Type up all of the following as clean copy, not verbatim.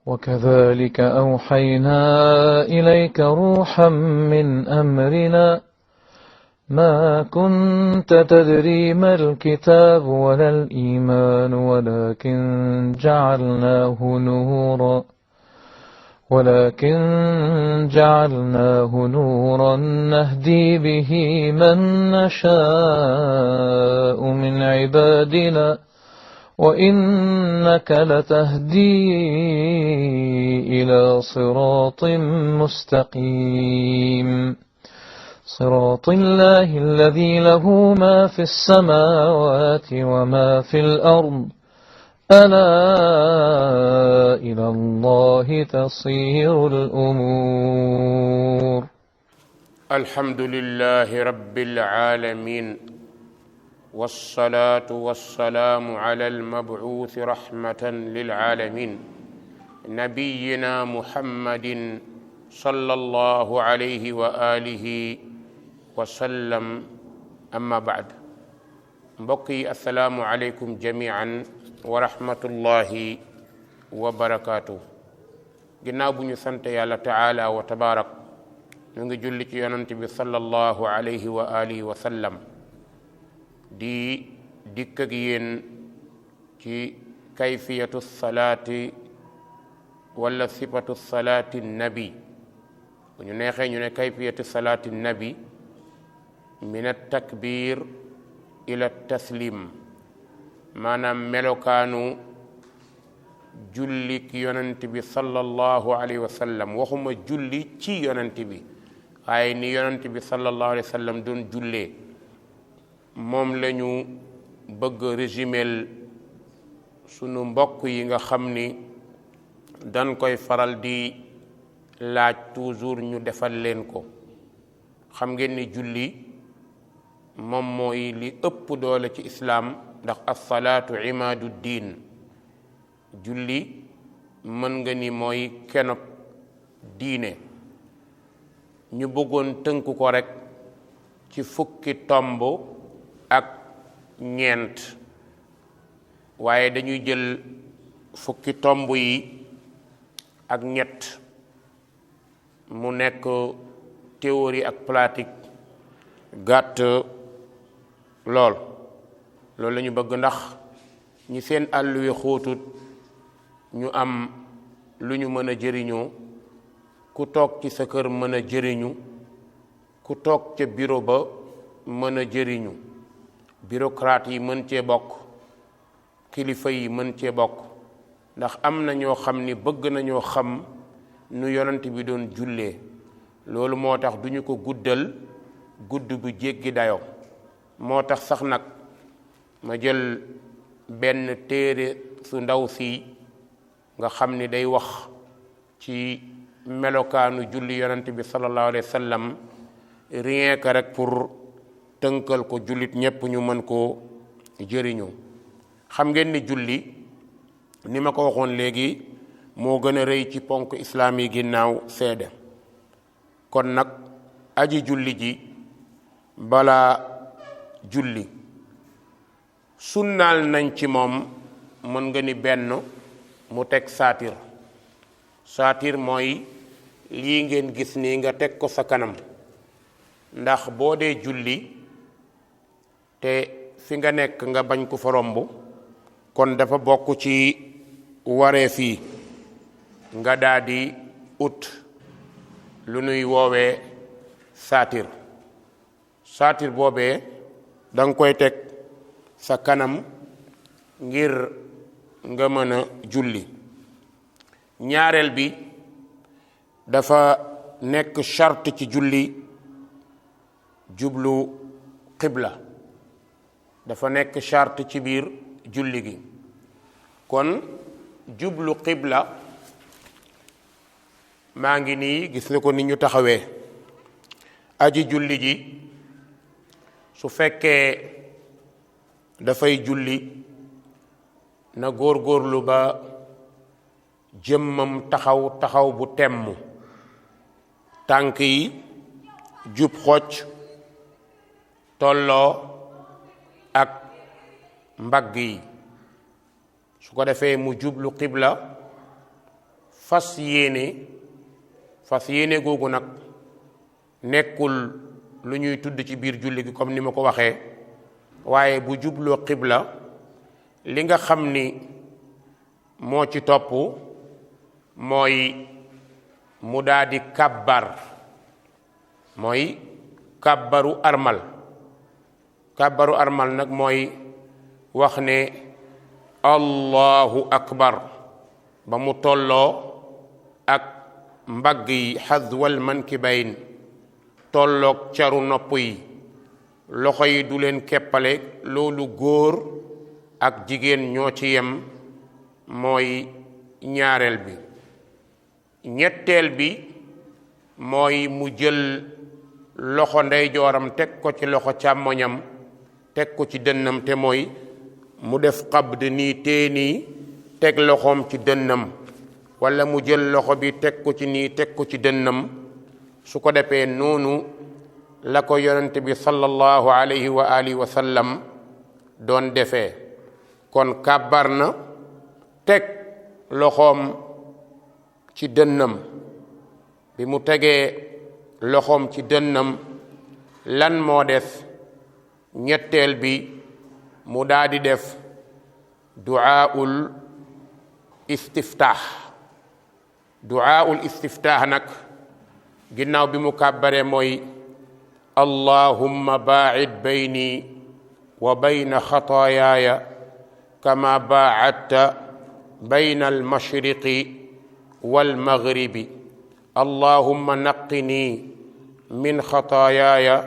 وكذلك أوحينا إليك روحا من أمرنا ما كنت تدري ما الكتاب ولا الإيمان ولكن جعلناه نورا نهدي به من نشاء من عبادنا وإنك لتهدي إلى صراط مستقيم صراط الله الذي له ما في السماوات وما في الأرض ألا إلى الله تصير الأمور. الحمد لله رب العالمين والصلاة والسلام على المبعوث رحمة للعالمين نبينا محمد صلى الله عليه وآله وسلم. أما بعد، mbokki assalaamu aleykum jamian wa rahmatullahi wa barakaatu. ginnaaw bu ñu sant yàlla taala wa tabaarak, ñu ngi julli ci yonent bi sallallahu alayhi wa alihi wa sallam di dikk ak yéen ci kayfiyatu salaati wala sifatu salaati nabi. bu ñu neexee ñu ne kayfiyatu salaati nabi min at-takbir ila taslim, maanaam melokaanu julli ki yonent bi sallallahu alayhi wa sallam. waxuma julli ci yonent bi, waaye ni yonent bi sallallahu alayhi wa sallam doon jullee moom la ñu bëgg résumel sunu mbokk yi nga xam ni dañ koy faral di laaj toujours ñu defal leen ko. xam ngeen ni julli moom mooy li ëpp doole ci islaam, ndax as-salaatu imaadu diin. julli mën nga ni mooy kenob diine. ñu bëggoon tënk ko rekk ci fukki tomb ak ñeent, waaye dañuy jël fukki tomb yi ak ñett mu nekk théorie ak pratique gàtt loolu la ñu bëgg, ndax ñi seen àll wi xóotut ñu am lu ñu mën a jëriñoo. ku toog ci sa kër mën a jëriñu, ku toog ca bureau ba mën a jëriñu, bureaucrate yi mën cee bokk, kilifa yi mën cee bokk, ndax am na ñoo xam ni bëgg nañoo xam nu yonent bi doon jullee. loolu moo tax duñu ko guddal gudd bu jéggi dayoo. moo tax sax nag ma jël benn téere su ndaw si nga xam ni day wax ci melokaanu julli yonent bi sallallahu alayhi wa sallam, rien que rek pour tënkal ko jullit ñépp ñu mën koo jëriñoo. xam ngeen ni julli, ni ma ko waxoon léegi, moo gën a rëy ci ponk islaam yi ginnaaw seede. kon nag aji julli ji balaa julli sunnaal nañ ci moom, mën nga ni benn, mu teg saatir. saatir mooy lii ngeen gis nii nga teg ko sa kanam, ndax boo dee julli te fi nga nekk nga bañ ko fa romb, kon dafa bokk ci waree fii nga daldi ut lu nuy woowee saatir. saatir boobee danga koy teg sa kanam ngir nga mën a julli. ñaareel bi dafa nekk charte ci julli, jublu xibla dafa nekk charte ci biir julli gi. kon jublu xibla, maa ngi nii gis nga ko ni ñu taxawee. aji julli ji su fekkee dafay julli na góorgóorlu ba jëmmam taxaw bu temm, tànk yi jub xocc tolloo ak mbagg yi. su ko defee mu jublu xibla fas yéene googu nag nekkul lu ñuy tudd ci biir julli gi comme ni ma ko waxee, waaye bu jubloo xibla li nga xam ni moo ci topp mooy mu daadi kàbbar, mooy kàbbaru armal nag mooy wax ne allahu akbar ba mu tolloo ak mbagg yi xadwal mankibayn, tolloog caru nopp yi, loxo yi du leen keppale, loolu góor ak jigéen ñoo ci yem, mooy ñaareel bi. ñetteel bi mooy mu jël loxo ndeyjooram teg ko ci loxo càmmoñam, teg ko ci dënnam, te mooy mu def qabd nii tee nii teg loxoom ci dënnam, walla mu jël loxo bi teg ko ci nii teg ko ci dënnam. su ko defee noonu la ko yonent bi sallallahu alayhi wa alihi wa sallam doon defee. kon kàbbar na teg loxoom ci dënnam, bi mu tegee loxoom ci dënnam lan moo def? ñetteel bi mu daadi def du'aul istiftaax. du'aul istiftaax nag ginnaaw bi mu kàbbaree mooy allahumma baa'id bayni wa bayna xataayaaya kama baa'adta bayna almashriqi walmaghribi allahumma naqqini min xataayaaya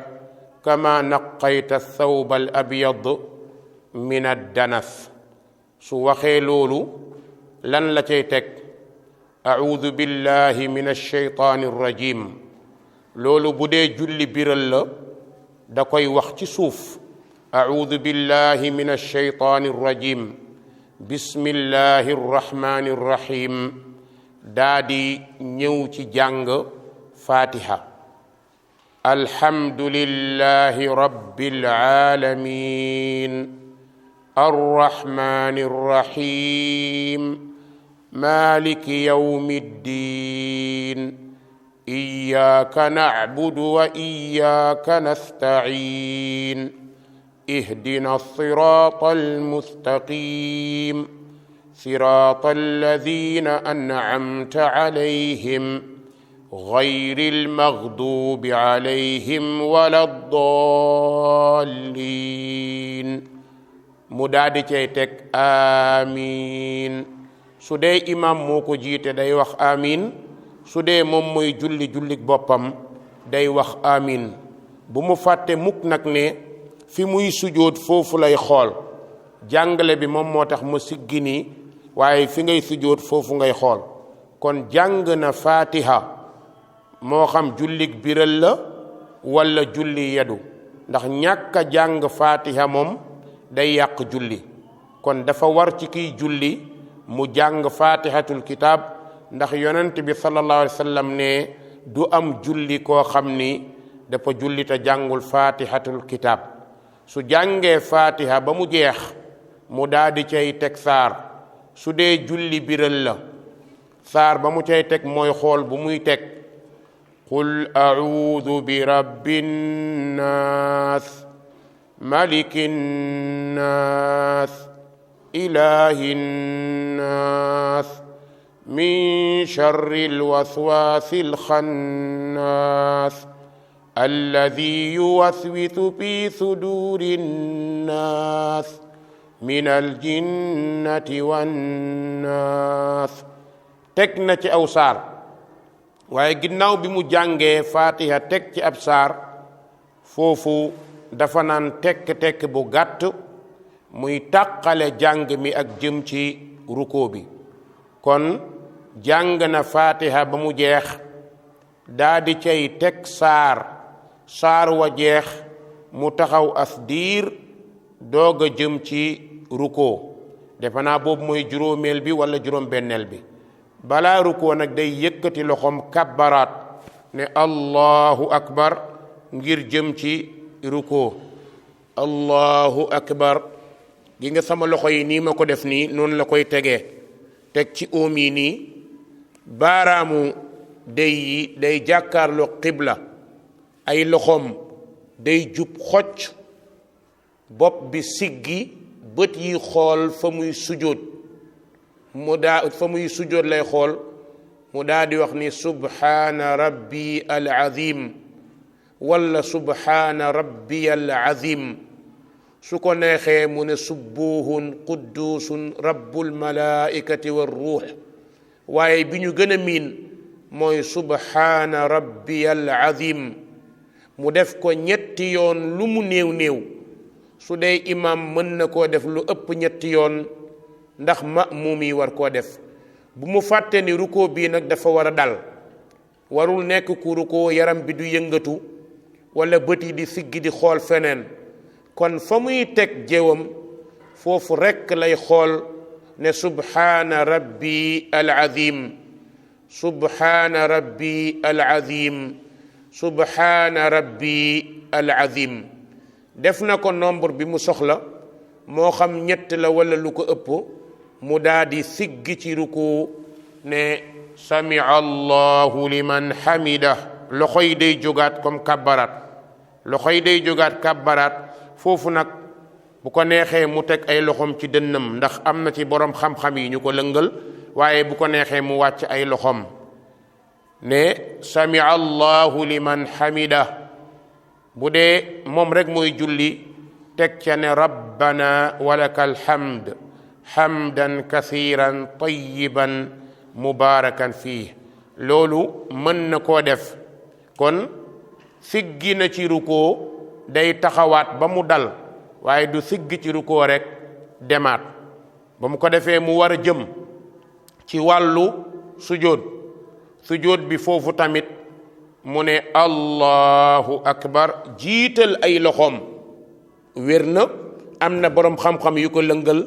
kama naqqayta thawba al abyad min addanas. su waxee loolu lan la cay teg? a'uudu billahi min alsheytaani arrajim. loolu bu dee julli biral la da koy wax ci suuf, a'uudu billahi min alsheytaani arrajim, bismillahi arrahmani arrahim, daa di ñëw ci jàng fatiha. alhamdulillahi rabbil alamin arrahmani arrahim maliki yawmi ddin iyyaka na'budu wa iyyaka nasta'in ihdina sirata almustaqim sirata alladhina an'amta alayhim ghayril maghdubi alayhim waladdallin. mu daadi cay teg amiin. su dee imam moo ko jiite day wax amiin, su dee moom mooy jullik boppam day wax amiin. bu mu fàtte mukk nag ne fi muy sujjóot foofu lay xool. jàngale bi moom moo tax ma siggi nii, waaye fi ngay sujjóot foofu ngay xool. kon jàng na fatiha, moo xam jullik biral la walla julli yedu, ndax ñàkk a jàng fatiha moom day yàq julli. kon dafa war ci kiy julli mu jàng fatihatul kitab, ndax yonent bi sallallahu alayhi wa sallam ne du am julli koo xam ni dafa julli te jàngul fatihatul kitab. su jàngee fatiha ba mu jeex mu daadi cay teg saar. su dee julli biral la, saar ba mu cay teg mooy xool bu muy teg qul a'uudu bi rabbin naas malikin naas ilahin naas min sharril waswaasil xannaas alladi yuwaswisu fi suduurin naas minal jinnati wan naas. teg na ci aw saar, waaye ginnaaw bi mu jàngee fatiha teg ci ab saar, foofu dafa naan tekk-tekk bu gàtt muy tàqale jàng mi ak jëm ci ruko bi. kon jàng na fatiha ba mu jeex, daa di cay teg saar wa jeex mu taxaw as diir doog a jëm ci ruko. defe naa boobu mooy juróomeel bi wala juróom-benneel bi. balaa ruko nag day yëkkati loxoom kabbaraat ne allahu akbar ngir jëm ci ruko. allahu akbar gi nga sama loxo yi nii ma ko def nii noonu la koy tegee, teg ci oom yi nii, baaraamu dey yi day jàkkaarloo qibla, ay loxoom day jub xocc, bopp bi siggi, bët yi xool fa muy sujjóot, fa muy sujjóot lay xool, mu daa di wax ni subhaana rabbi al azim wala subhaana rabbi al azim. su ko neexee mu ne subbuhun quddusun rabbul malaikati war ruux, waaye bi ñu gën a miin mooy subhaana rabbi al azim. mu def ko ñetti yoon lu mu néew néew. su dee imam mën na koo def lu ëpp ñetti yoon ndax ma'muum yi war koo def. bu mu fàtte ni rukkoo bii nag dafa war a dal, warul nekk ku rukkoo yaram bi du yëngatu wala bët yi di siggi di xool feneen. kon fa muy teg jéewam foofu rekk lay xool ne subhaana rabbi al azim, subhaana rabbi al azim, subhaana rabbi al azim. def na ko nombre bi mu soxla, moo xam ñett la wala lu ko ëpp, mu daa di siggi ci ruku ne samia allahu liman hamida. loxo yi day jógaat comme kabbaraat, loxo yi day jógaat kabbaraat. foofu nag bu ko neexee mu teg ay loxoom ci dënnam, ndax am na ci borom xam-xam yi ñu ko lëngal, waaye bu ko neexee mu wàcc ay loxoom ne samia allahu liman hamida. bu dee moom rek mooy julli, teg ca ne rabbana walakal hamd hamdan kathiran tayyiban mubarakan fii. loolu mën na koo def. kon siggi na ci rukoo, day taxawaat ba mu dal, waaye du siggi ci rukoo rek demaat. ba mu ko defee mu war a jëm ci wàllu sujjóot. sujjóot bi foofu tamit mu ne allahu akbar, jiital ay loxoom. wér na, am na boroom xam-xam yu ko lëngal,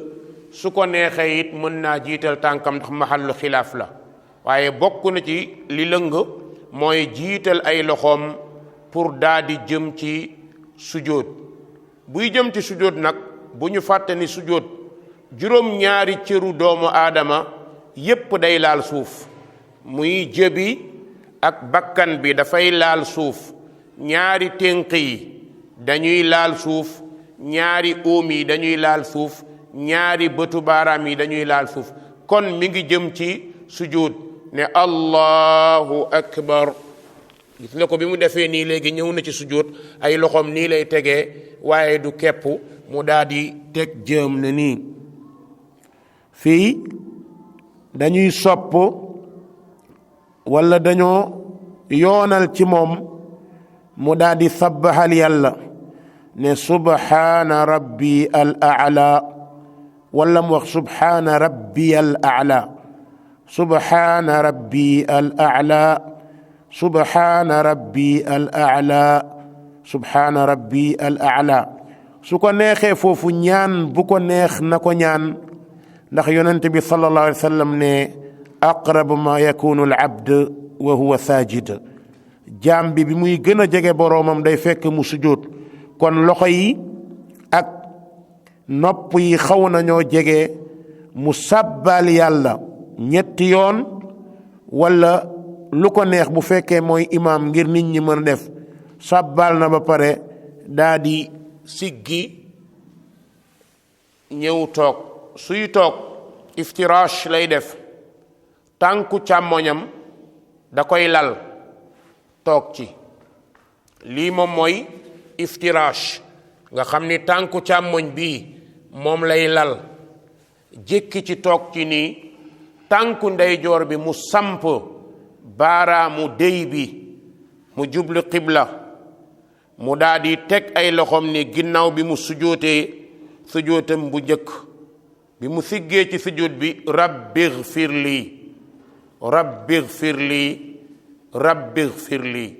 su ko neexee it mën naa jiital tànkam ndax maxallu xilaaf la, waaye bokk na ci li lëng mooy jiital ay loxoom pour daa di jëm ci sujjóot. buy jëm ci sujjóot nag bu ñu fàtte ni sujjóot juróom-ñaari cëru doomu aadama yépp day laal suuf. muy jëbi ak bakkan bi dafay laal suuf, ñaari ténk yi dañuy laal suuf, ñaari óom yi dañuy laal suuf, ñaari bëtu baaraam yi dañuy laal suuf. kon mi ngi jëm ci sujjóot ne allahu akbar. gis nga ko bi mu defee nii léegi ñëw na ci sujjóot, ay loxoom nii lay tegee, waaye du kepp, mu daal di teg jëm ne nii. fii dañuy sopp wala dañoo yoonal ci moom mu daal di sabbaxal yàlla ne subhaana rabbi al a'la, wala mu wax subhaana rabbi al a'la, subhaana rabbi al a'la, subhaana rabbi al a'la, subhaana rabbi al a'la. su ko neexee foofu ñaan bu ko neex na ko ñaan, ndax yonent bi sallallahu alayhi wa sallam ne aqrabu ma yakunu al abd wa huwa sajid. jaam bi muy gën a jege boroomam day fekk mu sujjóot. kon loxo yi ak nopp yi xaw nañoo jege, mu sàbbaal yàlla ñetti yoon wala lu ko neex bu fekkee mooy imaam, ngir nit ñi mën a def. sàbbaal na ba pare daa di siggi ñëw toog. suy toog iftirash lay def, tànku càmmoñam da koy lal toog ci. lii moom mooy iftirash, nga xam ni tànku càmmoñ bii moom lay lal, jékki ci toog ci nii. tànku ndeyjoor bi mu samp baaraamu déy bi mu jublu qibla, mu daa di teg ay loxoom ni ginnaaw bi mu sujootee sujootam bu njëkk. bi mu siggee ci sujjóot bi rabbighfir lii, rabbighfir lii, rabbighfir lii.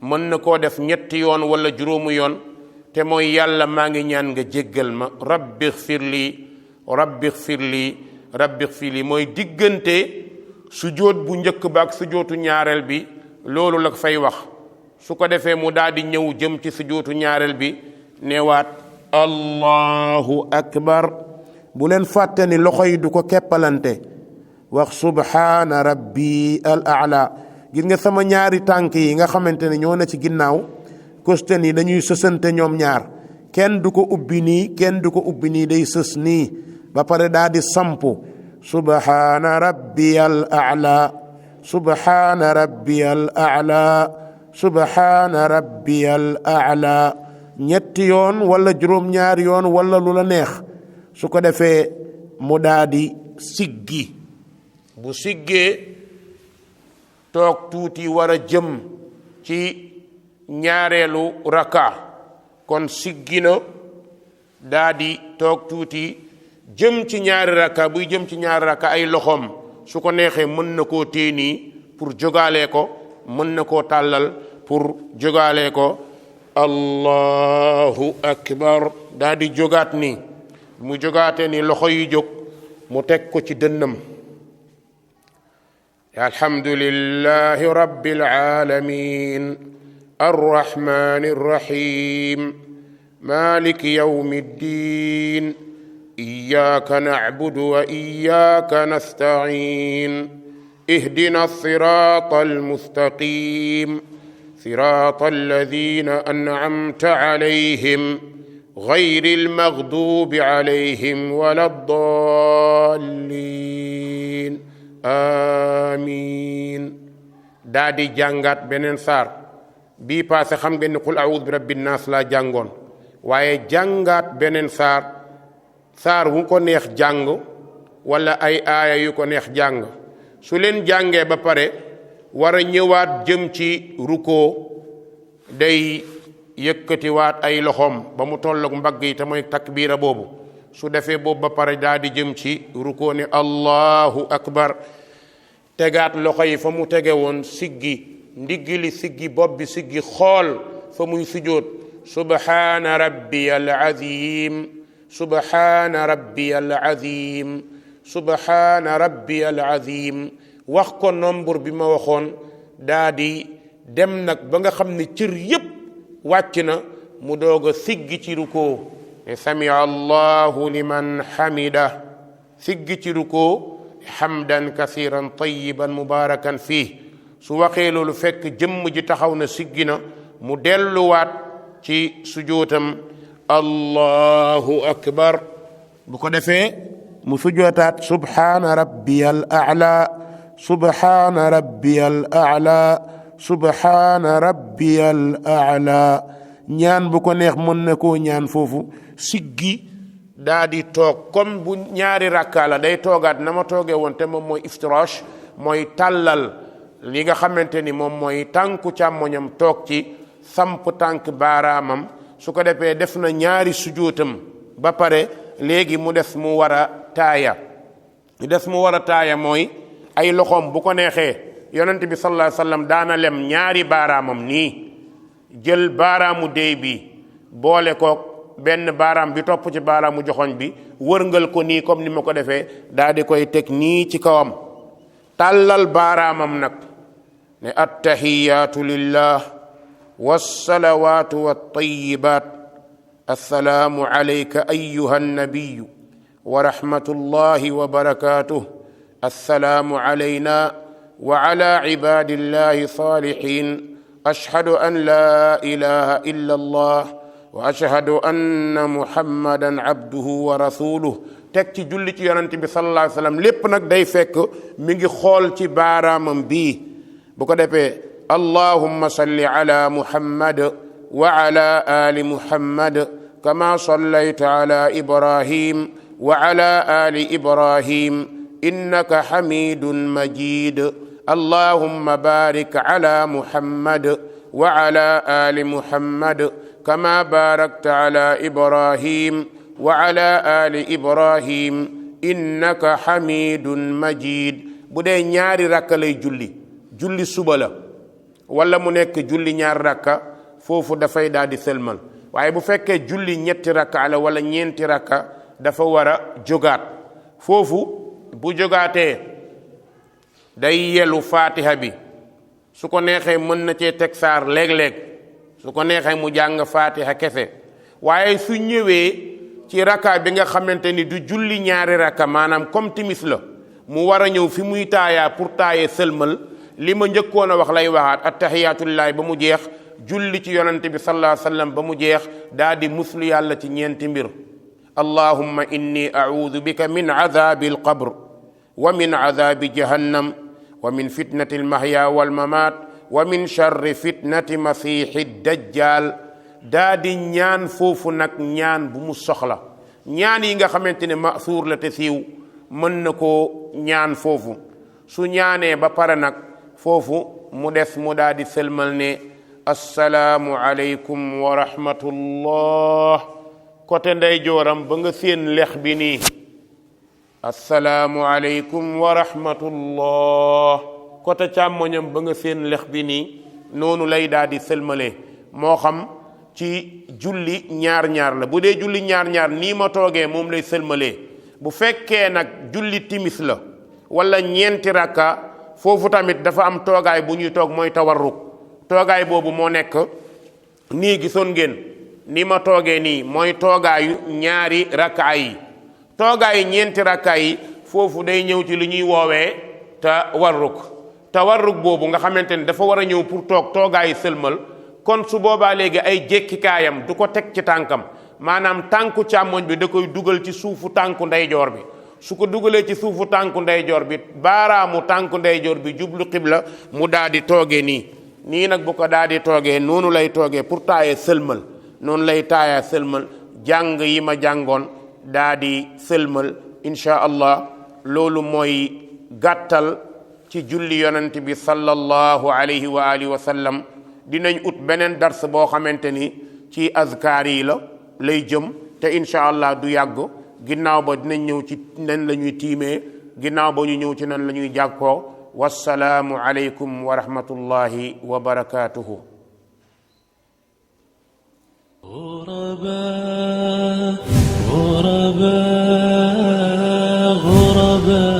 mën na koo def ñetti yoon wala juróomu yoon, te mooy yàlla maa ngi ñaan nga jéggal ma. rabbighfir lii, rabbighfir lii, rabbighfir lii mooy diggante sujjóot bu njëkk ba ak sujjóotu ñaareel bi, loolu la fay wax. su ko defee mu daal di ñëw jëm ci sujjóotu ñaareel bi newaat allahu akbar. bu leen fàtte ni loxo yi du ko keppalante, wax subhaana rabbi al a'la. gis nga sama ñaari tànk yi nga xamante ne ñoo na ci ginnaaw kosten yi dañuy sësante ñoom ñaar, kenn du ko ubbi nii kenn du ko ubbi nii, day sës nii ba pare daa di sampu subhaana rabbiyal a'la, subhaana rabbiyal a'la, subhaana rabbiyal a'la, ñetti yoon wala juróom-ñaari yoon wala lu la neex. su ko defee mu daa di siggi, bu siggee toog tuuti war a jëm ci ñaareelu raka, kon siggi na daa di toog tuuti jëm ci ñaari raka. buy jëm ci ñaari raka ay loxoom su ko neexee mën na koo téye nii pour jógaalee ko, mën na koo tàllal pour jógaalee ko. allahu akbar daa di jógaat nii, mu jógaatee ni loxo yi jóg mu teg ko ci dënnam. alhamdulillahi rabbil alamin arrahmani rrahim maliki yawmi ddin iyyaka na'budu wa iyyaka nasta'in ihdina sirata almustaqim sirata alladhina an'amta alayhim غير المغضوب عليهم ولا الضالين آمين. daa di jàngaat beneen saar bii paase xam ngeen ni qul a'udhu bi rabbin naas laa jàngoon, waaye jàngaat beneen saar wu ko neex jàng wala ay aaya yu ko neex jàng. su leen jàngee ba pare war a ñëwaat jëm ci rukoo, day yëkkatiwaat ay loxoom ba mu tolloog mbagg yi te mooy takbiira boobu. su defee boobu ba pare daa di jëm ci rukoo ne allahu akbar, tegaat loxo yi fa mu tege woon, siggi ndiggi li siggi, bopp bi siggi, xool fa muy sujjóot. subhaana rabbiyal azim, subhaana rabbiyal azim, subhaana rabbiyal azim. wax ko nombre bi ma waxoon, daa di dem nag ba nga xam ne cër yépp wàcc na, mu doog a siggi ci rukoo ne samia allahu liman hamida, siggi ci rukoo hamdan kasiran tayyiban mubarakan fii. su waxee loolu fekk jëmm ji taxaw na siggi na, mu delluwaat ci sujootam allahu akbar. bu ko defee mu sujootaat subhaana rabbiyal a'la, subhaana rabbiyal a'la, subhaana rabbiyal a'la. ñaan bu ko neex mën na koo ñaan foofu, siggi daa di toog. comme bu ñaari rakka la day toogaat na ma toogee woon, te moom mooy iftirash, mooy tàllal li nga xamante ni moom mooy tànku càmmoñam, toog ci samp tànk baaraamam. su ko defee def na ñaari sujootam ba pare, léegi mu des mu war a taaya. mooy ay loxoom bu ko neexee, yonent bi sallallahu alayhi wasallam daana lem ñaari baaraamam nii, jël baaraamu déy bi boole ko benn baaraam bi topp ci baaraamu joxoñ bi, wërngal ko nii comme ni ma ko defee, daa di koy teg nii ci kawam, tàllal baaraamam nag ne attahiyaatu lillah wassalawaatu wattayibaat assalaamu alayka ayyuha nnabiyu wa rahmatullahi wa barakatuh, assalaamu alayna wa ala ibadillahi salihin, ashhadu an la ilaha illa allah wa ashhadu anna muhammadan abduhu wa rasuluh. teg ci julli ci yonent bi sallallahu alayhi wa sallam. lépp nag day fekk mi ngi xool ci baaraamam bii. bu ko defee allahumma salli ala muhammad wa ala ali muhammad kama sallayta ala ibrahim wa ala ali ibrahim innaka hamidun majid. allahumma barik ala muhammad wa ala ali muhammad kama barakta ala ibrahim wa ala ali ibrahim innaka hamidun majid. bu dee ñaari rakka lay julli suba la wala mu nekk julli ñaari rakka, foofu dafay daal di sëlmal. waaye bu fekkee julli ñetti rakka la wala ñeenti rakka, dafa war a jógaat. foofu bu jógaatee day yelu fatiha bi, su ko neexee mën na cee teg saar léeg-léeg, su ko neexee mu jàng fatiha kese. waaye su ñëwee ci rakka bi nga xamante ni du julli ñaari rakka, maanaam comme timis la, mu war a ñëw fi muy taayaa pour taayee sëlmal li ma njëkkoon a wax lay waxaat attahiyatullahi ba mu jeex julli ci yonante bi sallallahu alayhi wa sallam ba mu jeex daa di muslu yàlla ci ñeenti mbir allahumma inni a'udhu bika min adhabi alqabr wa min adhabi jahannam wa min fitnati almahya walmamat wa min sharri fitnati masihi dajjal daa di ñaan foofu nag ñaan bu mu soxla ñaan yi nga xamante ne masuur la te siiw mën na koo ñaan foofu su ñaanee ba pare nag foofu mu des mu daa di sëlmal ne assalaamu aleykum wa rahmatullah côté ndey jooram ba nga seen lex bi nii assalaamu aleykum wa rahmatullah côté càmmoñam ba nga seen lex bi nii noonu lay daa di sëlmalee moo xam ci julli ñaar-ñaar la bu dee julli ñaar-ñaar nii ma toogee moom lay sëlmalee bu fekkee nag julli timis la wala ñeenti rakka foofu tamit dafa am toogaay bu ñuy toog mooy tawarruk toogaay boobu moo nekk nii gisoon ngeen ni ma toogee nii mooy toogaayu ñaari rakka yi toogaayu ñeenti rakka yi foofu day ñëw ci li ñuy woowee tawarruk boobu nga xamante ni dafa war a ñëw pour toog toogaayu sëlmal kon su boobaa léegi ay jékkikaayam du ko teg ci tànkam maanaam tànku càmmoñ bi da koy dugal ci suufu tànku ndeyjoor bi su ko dugalee ci suufu tànku ndeyjoor bi baaraamu tànku ndeyjoor bi jublu xibla mu daal di toogee nii nag bu ko daal di toogee noonu lay toogee pour taayee sëlmal noonu lay taaya sëlmal jàng yi ma jàngoon daa di sëlmal insha allah loolu mooy gàttal ci julli yonent bi sallallahu alayhi wa alihi wa sallam dinañ ut beneen dars boo xamante ni ci azkaar yi la lay jëm te insha allah du yàgg ginnaaw ba dinañ ñëw ci nan la ñuy tiimee ginnaaw ba ñu ñëw ci nan la ñuy jàkkoo wassalaamu aleykum wa rahmatullahi wa barakatuhu غرباء